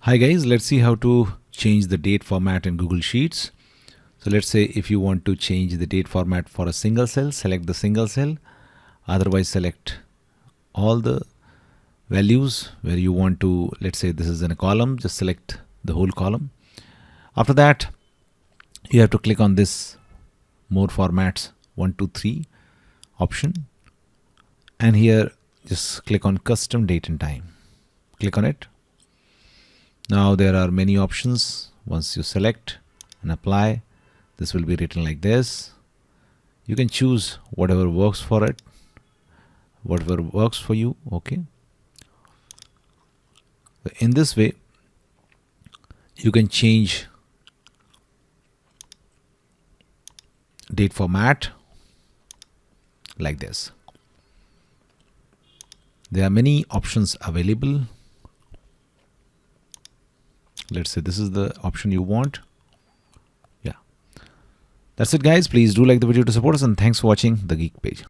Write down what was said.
Hi guys, let's see how to change the date format in Google Sheets. So let's say if you want to change the date format for a single cell, select the single cell. Otherwise, select all the values where you want to. Let's say this is in a column, just select the whole column. After that, you have to click on this more formats 1, 2, 3 option, and here just click on custom date and time. Click on it. Now there are many options. Once you select and apply, this will be written like this. You can choose whatever works for it, whatever works for you. Okay. In this way, you can change date format like this. There are many options available. Let's say this is the option you want. Yeah. That's it guys. Please do like the video to support us, and thanks for watching the Geek Page.